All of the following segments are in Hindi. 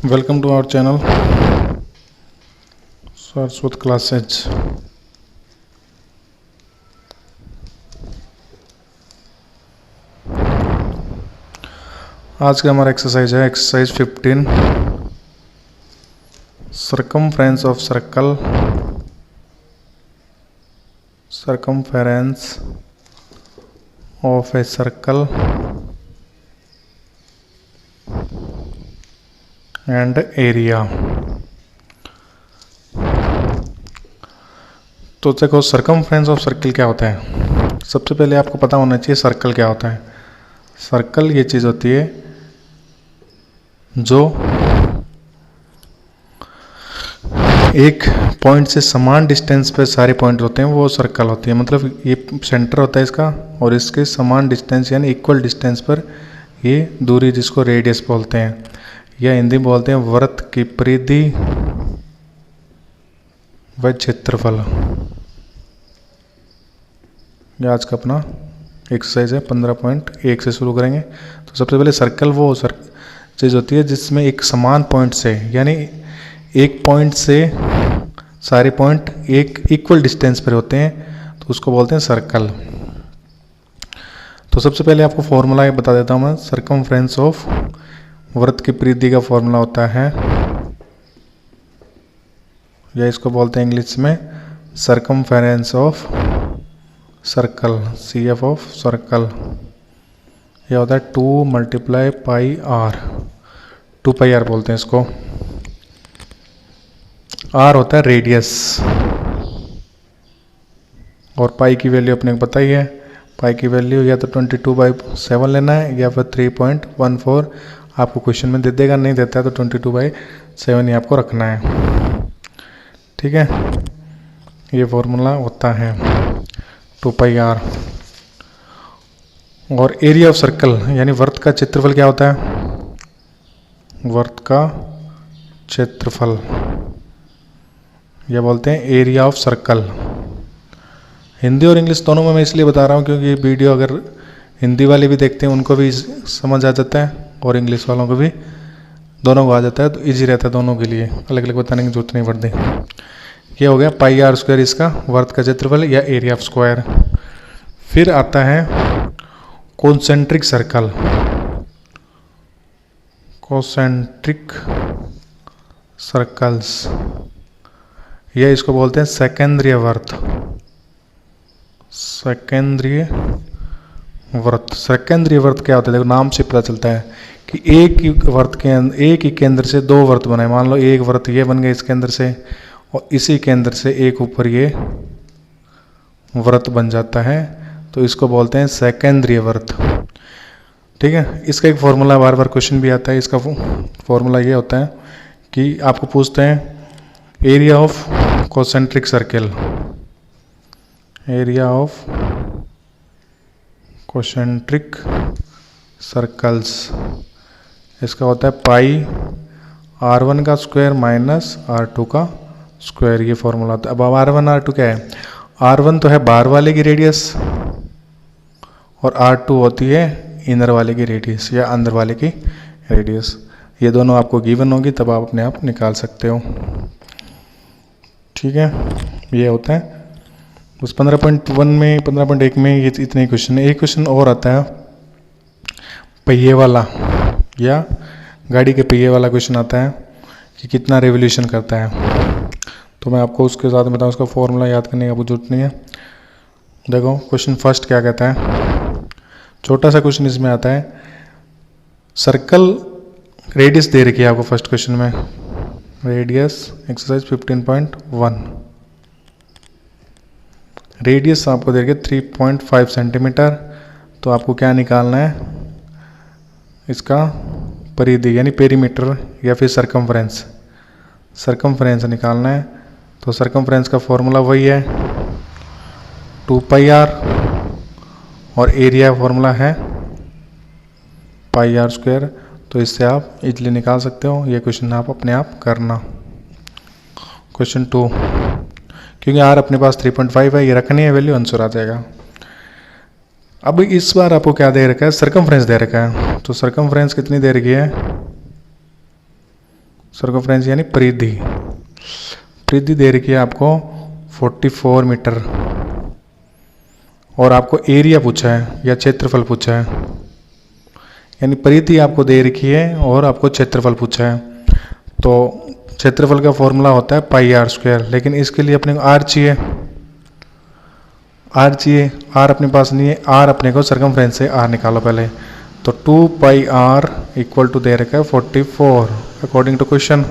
Welcome to our channel Saraswat Classes। आज का हमारा एक्सरसाइज है exercise 15 circumference of circle. Circumference of a circle and area. तो देखो सरकमफ्रेंस ऑफ सर्कल क्या होता है। सबसे पहले आपको पता होना चाहिए सर्कल क्या होता है। सर्कल ये चीज़ होती है जो एक पॉइंट से समान डिस्टेंस पे सारे पॉइंट होते हैं, वो सर्कल होती है। मतलब ये सेंटर होता है इसका और इसके समान डिस्टेंस यानी इक्वल डिस्टेंस पर ये दूरी, जिसको रेडियस बोलते हैं या हिंदी में बोलते हैं वृत्त की परिधि व क्षेत्रफल। ये आज का अपना एक्सरसाइज है 15.1 से शुरू करेंगे। तो सबसे पहले सर्कल वो चीज़ होती है जिसमें एक समान पॉइंट से, यानी एक पॉइंट से सारे पॉइंट एक इक्वल डिस्टेंस पर होते हैं, तो उसको बोलते हैं सर्कल। तो सबसे पहले आपको फॉर्मूला बता देता हूँ मैं। सर्कमफ्रेंस ऑफ वृत्त की परिधि का फॉर्मूला होता है, या इसको बोलते हैं इंग्लिश में circumference of circle, CF of circle. यह होता है 2 × πr, 2πr बोलते हैं इसको। r होता है रेडियस और पाई की वैल्यू अपने को पता ही है। पाई की वैल्यू या तो 22/7 लेना है या फिर 3.14 आपको क्वेश्चन में दे देगा, नहीं देता है तो 22/7 ही आपको रखना है। ठीक है, ये फॉर्मूला होता है 2πr। और एरिया ऑफ सर्कल यानी वृत्त का क्षेत्रफल क्या होता है। वृत्त का क्षेत्रफल यह बोलते हैं एरिया ऑफ सर्कल। हिंदी और इंग्लिश दोनों में मैं इसलिए बता रहा हूँ क्योंकि ये वीडियो अगर हिंदी वाले भी देखते हैं उनको भी समझ आ जाता है और इंग्लिश वालों को भी, दोनों को आ जाता है, तो इजी रहता है दोनों के लिए, अलग अलग बताने की जरूरत नहीं पड़ती। ये हो गया πr², इसका वर्त का क्षेत्रफल या एरिया ऑफ स्क्वायर। फिर आता है कॉन्सेंट्रिक सर्कल। कॉन्सेंट्रिक सर्कल्स, यह इसको बोलते हैं सेकेंद्रीय वर्त। सेकेंद्रीय वर्त, सेकेंद्रीय वर्त क्या होता है, देखो नाम से पता चलता है कि एक ही वर्त के एक ही केंद्र से दो वर्त बनाए। मान लो एक वर्त ये बन गया इस केंद्र से और इसी केंद्र से एक ऊपर ये वर्त बन जाता है, तो इसको बोलते हैं सेकेंद्रीय वर्त। ठीक है, इसका एक फॉर्मूला बार बार क्वेश्चन भी आता है। इसका फॉर्मूला ये होता है कि आपको पूछते हैं area of concentric circle, area of concentric circles, इसका होता है πr1 का स्क्वायर माइनस r2 का स्क्वायर। ये फॉर्मूला होता है। अब r1 r2 क्या है। r1 तो है बाहर वाले की रेडियस और r2 होती है इनर वाले की रेडियस या अंदर वाले की रेडियस। ये दोनों आपको गिवन होगी, तब आप अपने आप निकाल सकते हो। ठीक है, ये होता है उस 15.1 में, 15.1 में ये इतने क्वेश्चन है। एक क्वेश्चन और आता है पहिए वाला, या गाड़ी के पहिए वाला क्वेश्चन आता है कि कितना रेवोल्यूशन करता है। तो मैं आपको उसके साथ बताऊँ, उसका फॉर्मूला याद करने की आपको जरूरत नहीं है। देखो क्वेश्चन फर्स्ट क्या कहता है, छोटा सा क्वेश्चन इसमें आता है। सर्कल रेडियस दे रखी है आपको फर्स्ट क्वेश्चन में, रेडियस एक्सरसाइज 15.1। रेडियस आपको दे रखी है 3.5 सेंटीमीटर। तो आपको क्या निकालना है, इसका परिधि यानी पेरीमीटर या फिर सरकमफ्रेंस, सरकमफ्रेंस निकालना है। तो सरकमफ्रेंस का फॉर्मूला वही है 2πr और एरिया फॉर्मूला है πr²। तो इससे आप इजीली निकाल सकते हो। ये क्वेश्चन आप अपने आप करना। क्वेश्चन 2, क्योंकि r अपने पास 3.5 है, ये रखनी है वैल्यू, आंसर आ जाएगा। अब इस बार आपको क्या दे रखा है, सरकमफ्रेंस दे रखा है। तो सरकमफ्रेंस कितनी दे रखी है, सर्कमफ्रेंस यानी परिधि। परिधि दे रखी है आपको 44 मीटर, और आपको एरिया पूछा है या क्षेत्रफल पूछा है, यानी परिधि आपको दे रखी है और आपको क्षेत्रफल पूछा है। तो क्षेत्रफल का फॉर्मूला होता है पाई आर स्क्वायर, लेकिन इसके लिए अपने को आर चाहिए। आर चाहिए, आर अपने पास नहीं है। आर अपने को सर्कमफ्रेंस से आर निकालो पहले। तो 2 पाई आर इक्वल टू दे रखा है 44 अकॉर्डिंग टू क्वेश्चन।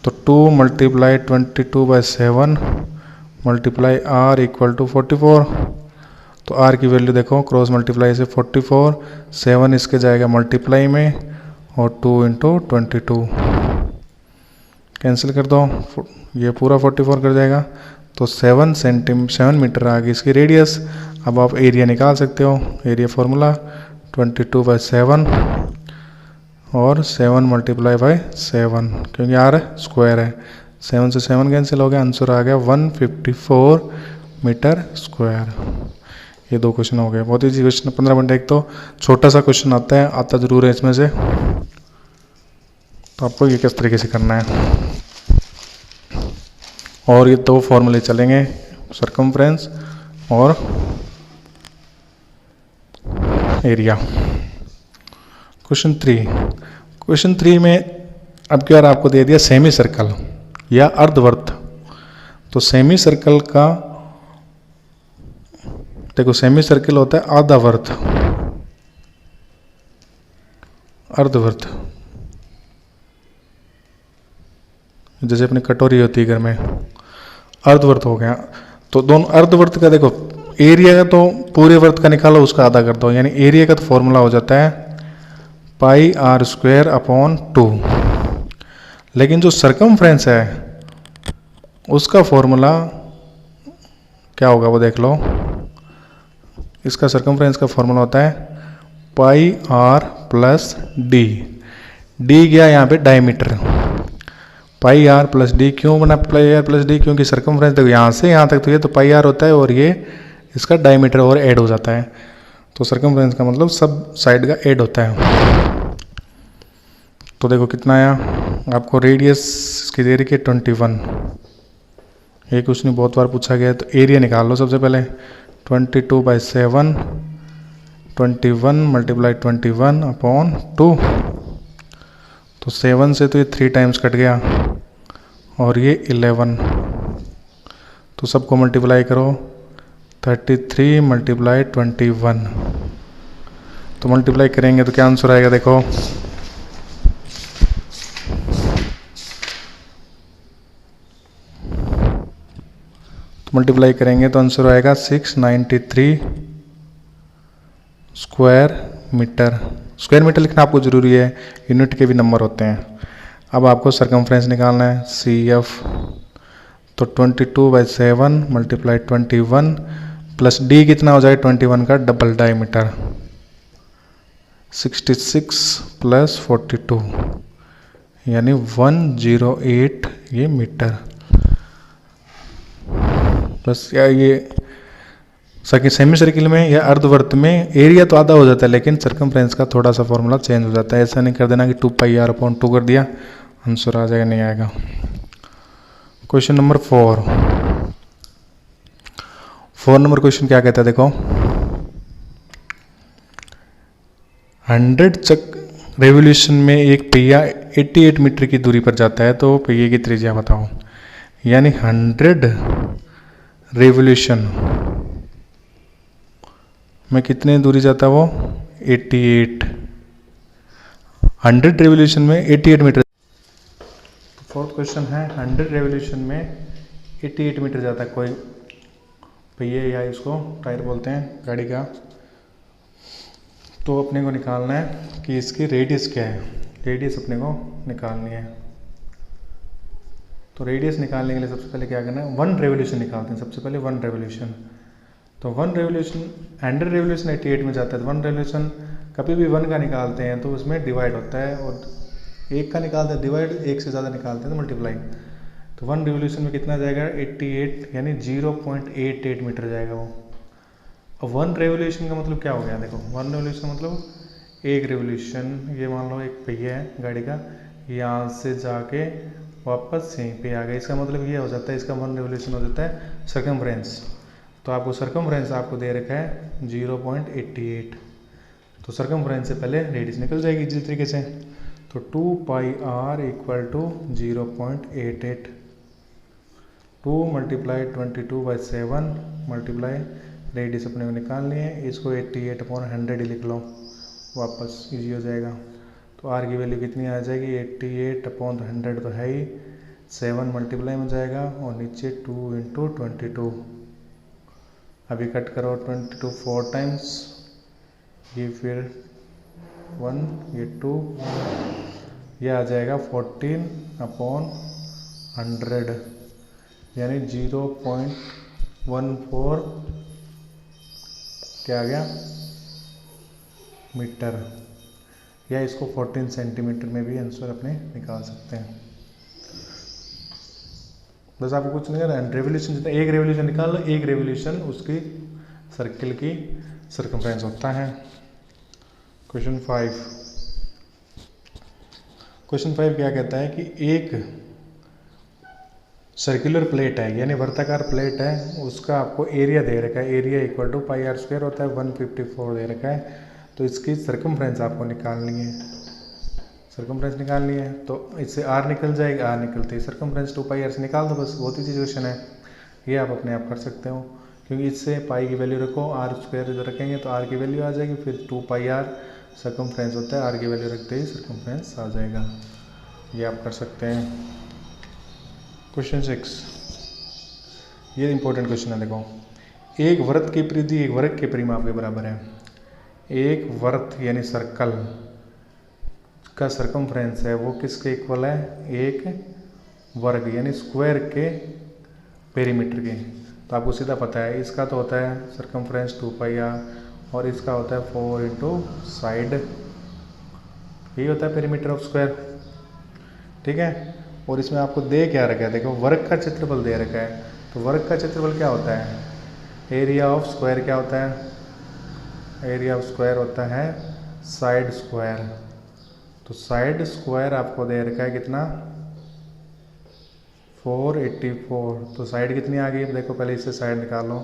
तो 2 multiply 22/7 multiply r equal to 44। तो आर की वैल्यू देखो, क्रॉस मल्टीप्लाई से 44, 7 इसके जाएगा मल्टीप्लाई में, और 2 इंटू 22 कैंसिल कर दो, ये पूरा 44 कर जाएगा। तो 7 मीटर आ गई इसकी रेडियस। अब आप एरिया निकाल सकते हो। एरिया फार्मूला 22/7 और 7 मल्टीप्लाई बाई 7, क्योंकि आर स्क्वायर है। 7 से 7 कैंसिल हो गया, आंसर आ गया 154 मीटर स्क्वायर। ये 2 क्वेश्चन हो गए, बहुत ईजी क्वेश्चन। 15.1 तो छोटा सा क्वेश्चन आता जरूर है इसमें से। तो आपको ये किस तरीके से करना है, और ये 2 फॉर्मूले चलेंगे, सर्कमफ्रेंस और एरिया। क्वेश्चन 3 में अब क्या आपको दे दिया सेमी सर्कल या अर्धवृत्त। तो सेमी सर्कल का देखो, सेमी सर्कल होता है आधा वृत्त, अर्धवृत्त जैसे अपनी कटोरी होती है घर में, अर्धवृत्त हो गया। तो दोनों अर्धवृत्त का देखो, एरिया का तो पूरे वृत्त का निकालो, उसका आधा कर दो, यानी एरिया का तो फॉर्मूला हो जाता है पाई आर स्क्वायर अपॉन 2। लेकिन जो सर्कमफ्रेंस है उसका फॉर्मूला क्या होगा वो देख लो। इसका सर्कमफ्रेंस का फॉर्मूला होता है pi r plus d. D गया यहाँ पे diameter, pi r plus d. क्यों बना पाई आर प्लस डी? क्योंकि सर्कमफ्रेंस देखो यहाँ से यहाँ तक तो ये तो पाई आर होता है, और ये इसका डायमीटर और ऐड हो जाता है। तो सर्कमफ्रेंस का मतलब सब साइड का ऐड होता है। तो देखो कितना आया आपको, रेडियस इसकी दे रही है 21। ये क्वेश्चन बहुत बार पूछा गया है। तो एरिया निकाल लो सबसे पहले, 22/7 21 मल्टीप्लाई 21 अपॉन 2। तो 7 से तो ये 3 टाइम्स कट गया, और ये 11। तो सबको मल्टीप्लाई करो, 33 मल्टीप्लाई 21। तो मल्टीप्लाई करेंगे तो क्या आंसर आएगा देखो, तो मल्टीप्लाई करेंगे तो आंसर आएगा 693 स्क्वायर मीटर। स्क्वायर मीटर लिखना आपको जरूरी है, यूनिट के भी नंबर होते हैं। अब आपको सर्कमफ्रेंस निकालना है CF। तो 22/7 मल्टीप्लाई 21 प्लस डी कितना हो जाएगा 21 का डबल डायमीटर, 66 प्लस 42 यानी 108 ये मीटर। बस या ये सेमी सर्किल में या अर्धवृत्त में एरिया तो आधा हो जाता है, लेकिन सर्कमफ्रेंस का थोड़ा सा फॉर्मूला चेंज हो जाता है। ऐसा नहीं कर देना कि 2 पाई आर अपॉन 2 कर दिया, आंसर आ जाएगा, नहीं आएगा। क्वेश्चन नंबर 4 नंबर क्वेश्चन क्या कहता है देखो, 100 चक्र रेवोल्यूशन में एक पहिया 88 मीटर की दूरी पर जाता है, तो पहिए की त्रिज्या बताओ। यानी 100 रेवोल्यूशन में कितने दूरी जाता है वो 88, 100 रेवोल्यूशन में 88 मीटर। फोर्थ क्वेश्चन है 100 रेवोल्यूशन में 88 मीटर जाता है कोई पहिए, या इसको टायर बोलते हैं गाड़ी का। तो अपने को निकालना है कि इसकी रेडियस क्या है, रेडियस अपने को निकालनी है। तो रेडियस निकालने के लिए सबसे पहले क्या करना है, 1 रेवोल्यूशन निकालते हैं। सबसे पहले 1 रेवोल्यूशन, तो 1 रेवोल्यूशन 100 रेवोल्यूशन 88 में जाता है। तो 1 रेवोल्यूशन कभी भी 1 का निकालते हैं तो उसमें डिवाइड होता है, और 1 का निकालते हैं डिवाइड, 1 से ज़्यादा निकालते हैं तो मल्टीप्लाई। तो 1 रेवोल्यूशन में कितना जाएगा 88, यानी 0.88 मीटर जाएगा वो। अब 1 रेवोल्यूशन का मतलब क्या हो गया देखो, 1 रेवोल्यूशन मतलब 1 रेवोल्यूशन, ये मान लो एक पहिया है गाड़ी का, यहाँ से जाके वापस यहीं पे आ गए। इसका मतलब ये हो जाता है, इसका 1 रिवोल्यूशन हो जाता है सर्कमफ्रेंस। तो आपको सर्कमफ्रेंस आपको दे रखा है 0.88, तो सर्कमफ्रेंस से पहले रेडियस निकल जाएगी इसी तरीके से। तो 2 pi r equal to 0.88, 2 multiply 22/7 multiply radius अपने को निकालनी है, इसको 88/100 लिख लो, वापस इजी हो जाएगा। तो आर की वैल्यू कितनी आ जाएगी, 88/100 तो है ही, 7 मल्टीप्लाई में जाएगा और नीचे 2 × 22। अभी कट करो 22 4 टाइम्स, ये फिर 1, ये 2, ये आ जाएगा 14/100 यानी 0.14 क्या आ गया मीटर, या इसको 14 सेंटीमीटर में भी आंसर अपने निकाल सकते हैं। बस आपको कुछ नहीं करना है, रेवोल्यूशन जितना एक रेवोल्यूशन निकाल लो, एक रेवोल्यूशन उसकी सर्किल की सर्कमफ्रेंस होता है। क्वेश्चन 5 क्या कहता है कि एक सर्कुलर प्लेट है यानी वर्ताकार प्लेट है, उसका आपको एरिया दे रखा है, area equal to pi r square होता है, 154 दे रखा है। तो इसकी सर्कमफ्रेंस आपको निकालनी है, सर्कमफ्रेंस निकालनी है। तो इससे आर निकल जाएगी, आर निकलती है सर्कमफ्रेंस 2 पाई आर से निकाल दो, बस बहुत ईजी क्वेश्चन है, ये आप अपने आप कर सकते हो। क्योंकि इससे पाई की वैल्यू रखो, आर स्क्वायर इधर रखेंगे तो आर की वैल्यू आ जाएगी, फिर 2 पाई आर सर्कमफ्रेंस होता है, आर की वैल्यू रखते ही सर्कमफ्रेंस आ जाएगा, ये आप कर सकते हैं। क्वेश्चन 6, ये इंपॉर्टेंट क्वेश्चन है, देखो एक वृत्त की परिधि एक वर्ग के परिमाप के बराबर है। एक वृत्त यानी सर्कल का सर्कमफ्रेंस है वो किसके इक्वल है, एक वर्ग यानी स्क्वायर के पेरीमीटर के। तो आपको सीधा पता है, इसका तो होता है सर्कमफ्रेंस 2 पाई आर और इसका होता है 4 × साइड, यही होता है पेरीमीटर ऑफ स्क्वायर, ठीक है। और इसमें आपको दे क्या रखा है, देखो वर्ग का क्षेत्रफल दे रखा है, तो वर्ग का क्षेत्रफल क्या होता है, एरिया ऑफ स्क्वायर क्या होता है, एरिया ऑफ स्क्वायर होता है साइड स्क्वायर। तो साइड स्क्वायर आपको दे रखा है कितना, 484। तो साइड कितनी आ गई, देखो पहले इससे साइड निकालो,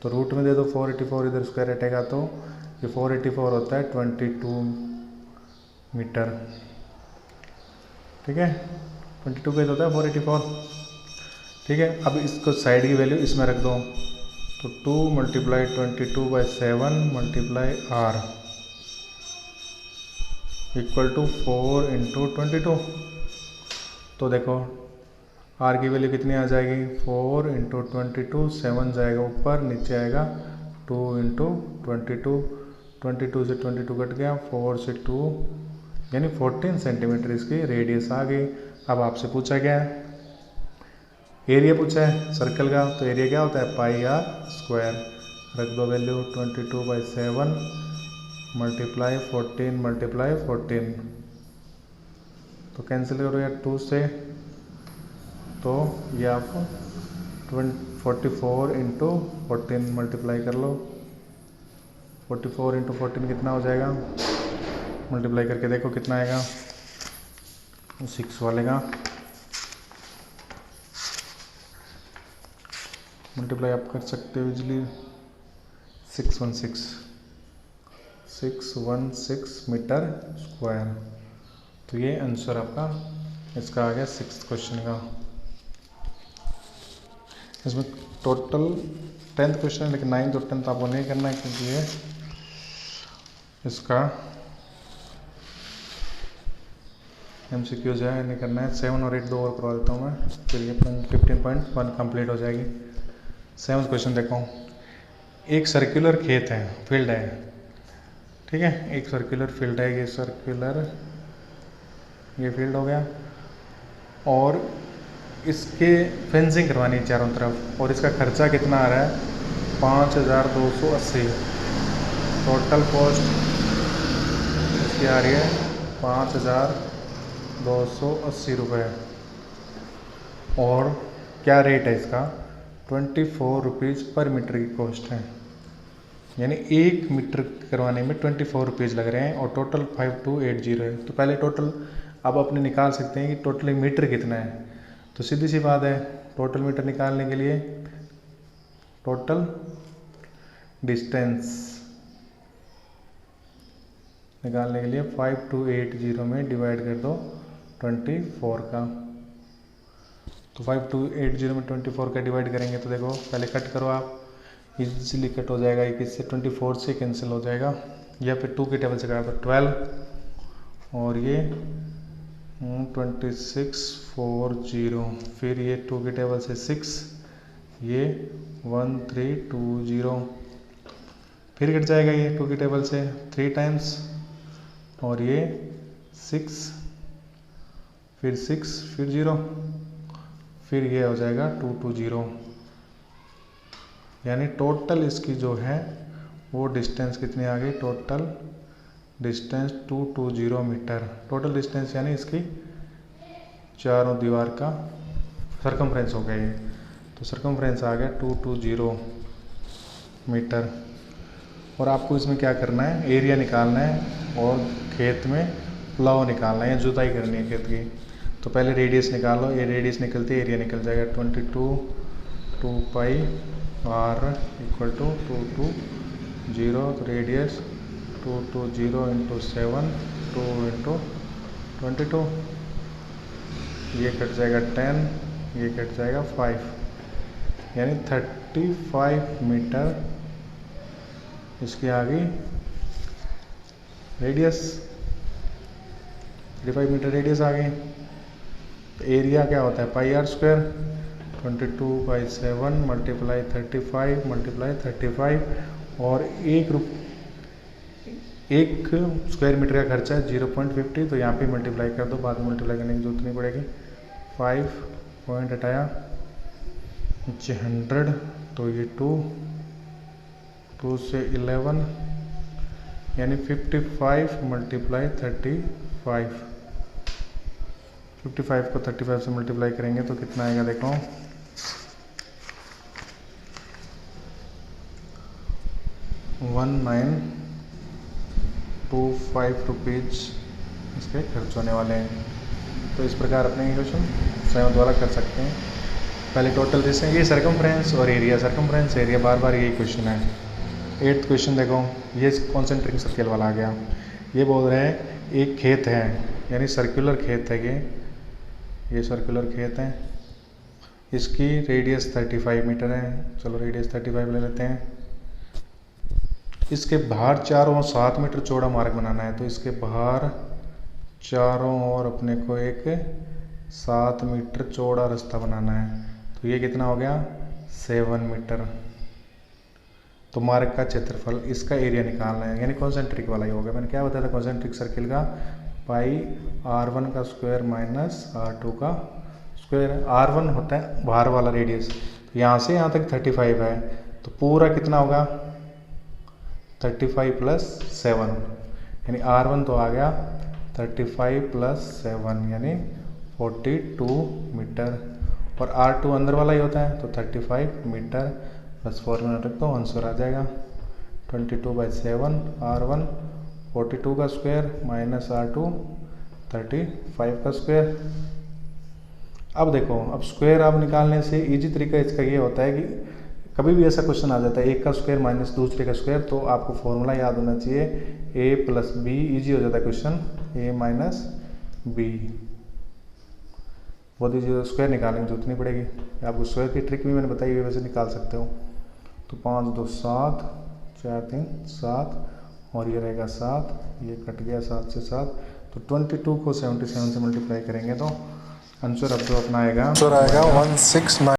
तो रूट में दे दो 484, इधर स्क्वायर हटेगा तो ये 484 होता है 22 मीटर, ठीक है। 22 का होता है 484, ठीक है। अब इसको साइड की वैल्यू इसमें रख दो, तो 2 multiply 22/7 multiply r equal to 4 × 22। तो देखो आर की वैल्यू कितनी आ जाएगी, 4 × 22, 7 जाएगा ऊपर, नीचे आएगा 2 × 22, 22 से 22 कट गया, 4 से 2 यानी 14 सेंटीमीटर इसकी रेडियस आ गई। अब आपसे पूछा गया है, एरिया पूछा है सर्कल का, तो एरिया क्या होता है, पाई आर स्क्वायर, रख दो वैल्यू 22/7 मल्टीप्लाई 14 मल्टीप्लाई 14, तो कैंसिल करो यार 2 से, तो ये आप 44 × 14 मल्टीप्लाई कर लो, 44 × 14 कितना हो जाएगा, मल्टीप्लाई करके देखो कितना आएगा, 6 वाले का मल्टीप्लाई आप कर सकते हो इजली, 616 मीटर स्क्वायर। तो ये आंसर आपका इसका आ गया 6th क्वेश्चन का। इसमें टोटल 10th क्वेश्चन है, लेकिन 9th और 10th आपको नहीं करना है क्योंकि ये इसका MCQ जो है नहीं करना है। 7 और 8 दो और करवा देता हूँ मैं, फिर ये 15.1 कंप्लीट हो जाएगी। 7th क्वेश्चन देखो, एक सर्कुलर खेत है, फील्ड है, ठीक है, एक सर्कुलर फील्ड है, ये सर्कुलर ये फील्ड हो गया, और इसके फेंसिंग करवानी है चारों तरफ, और इसका खर्चा कितना आ रहा है, 5280। टोटल कॉस्ट इसकी आ रही है 5280 रुपये, और क्या रेट है इसका, 24 रुपीज़ पर मीटर की कॉस्ट है, यानी 1 मीटर करवाने में 24 रुपीज़ लग रहे हैं, और टोटल 5280 है। तो पहले टोटल अब अपने निकाल सकते हैं कि टोटल मीटर कितना है। तो सीधी सी बात है, टोटल मीटर निकालने के लिए टोटल डिस्टेंस निकालने के लिए 5280 में डिवाइड कर दो 24 का। तो 5280 में 24 का डिवाइड करेंगे तो देखो पहले कट करो आप, इजीली कट हो जाएगा। एक इससे 24 से कैंसिल हो जाएगा, या फिर 2 की टेबल से करा तो 12 और ये 2640, फिर ये 2 की टेबल से 6, ये 1320, फिर कट जाएगा ये 2 की टेबल से 3 टाइम्स और ये 6, फिर 6, फिर 0, फिर ये हो जाएगा 220। यानी टोटल इसकी जो है वो डिस्टेंस कितनी आ गई, total distance 220 metre. Total distance यानी इसकी चारों दीवार का सरकमफ्रेंस हो गया ये। तो सरकमफ्रेंस आ गया 220 मीटर। और आपको इसमें क्या करना है, एरिया निकालना है और खेत में प्लाव निकालना है या जुताई करनी है खेत की। तो पहले रेडियस निकालो, ये रेडियस निकलती है एरिया निकल जाएगा 22 2 पाई r इक्वल टू 220। तो रेडियस 220 इंटू 7 2 इंटू 22, ये कट जाएगा 10, ये कट जाएगा 5, यानी 35 मीटर इसकी आ गई रेडियस। 35 मीटर रेडियस आ गई। तो एरिया क्या होता है, पाई r स्क्वायर, 22/7 मल्टीप्लाई 35 मल्टीप्लाई 35। और एक स्क्वायर मीटर का खर्चा है 0.50, तो यहाँ पे मल्टीप्लाई कर दो, बाद में मल्टीप्लाई करने की जरूरत नहीं पड़ेगी। 5 पॉइंट हटाया 100, तो ये 2 से 11, यानी 55 मल्टीप्लाई 35। 55 को 35 से मल्टीप्लाई करेंगे तो कितना आएगा देखो, 1925 रुपीज़ इसके खर्च होने वाले हैं। तो इस प्रकार अपने ये क्वेश्चन स्वयं द्वारा कर सकते हैं। पहले टोटल डिस्टेंस, ये सरकमफ्रेंस और एरिया, सरकमफ्रेंस एरिया बार बार यही क्वेश्चन है। 8th क्वेश्चन देखो, ये कॉन्सेंट्रिक सर्किल वाला आ गया। ये बोल रहे हैं एक खेत है, यानी सर्कुलर खेत है ये सर्कुलर खेत है, इसकी रेडियस 35 मीटर है। चलो रेडियस 35 ले लेते हैं। इसके बाहर चारों 7 मीटर चौड़ा मार्ग बनाना है, तो इसके बाहर चारों ओर अपने को एक 7 मीटर चौड़ा रास्ता बनाना है। तो ये कितना हो गया, 7 मीटर। तो मार्ग का क्षेत्रफल, इसका एरिया निकालना है, यानी कॉन्सेंट्रिक वाला ही होगा। मैंने क्या बताया था कॉन्सेंट्रिक सर्किल का, पाई r1 का स्क्वायर माइनस r2 का स्क्वायर। r1 होता है बाहर वाला रेडियस, तो यहाँ से यहाँ तक 35 है, तो पूरा कितना होगा 35 + 7, यानी r1 तो आ गया 35 + 7 यानी 42 मीटर। और r2 अंदर वाला ही होता है, तो 35 मीटर + 4 मिनट तो आंसर आ जाएगा 22/7 r1 42 का स्क्वायर माइनस r2 35 का स्क्वायर। अब देखो, अब स्क्वायर आप निकालने से इजी तरीका इसका ये होता है कि कभी भी ऐसा क्वेश्चन आ जाता है एक का स्क्वायर माइनस दूसरे का स्क्वायर, तो आपको फॉर्मूला याद होना चाहिए a + b, ईजी हो जाता है क्वेश्चन, a - b। बहुत ईजी, स्क्वायर निकालने की जरूरत नहीं पड़ेगी आपको। स्क्वायर की ट्रिक भी मैंने बताई हुई, वैसे निकाल सकते हो। तो 5 2 7 4 3 7 और ये रहेगा 7, ये कट गया 7 से 7, तो 22 को 77 से मल्टीप्लाई करेंगे तो आंसर अब जो अपना आएगा 169।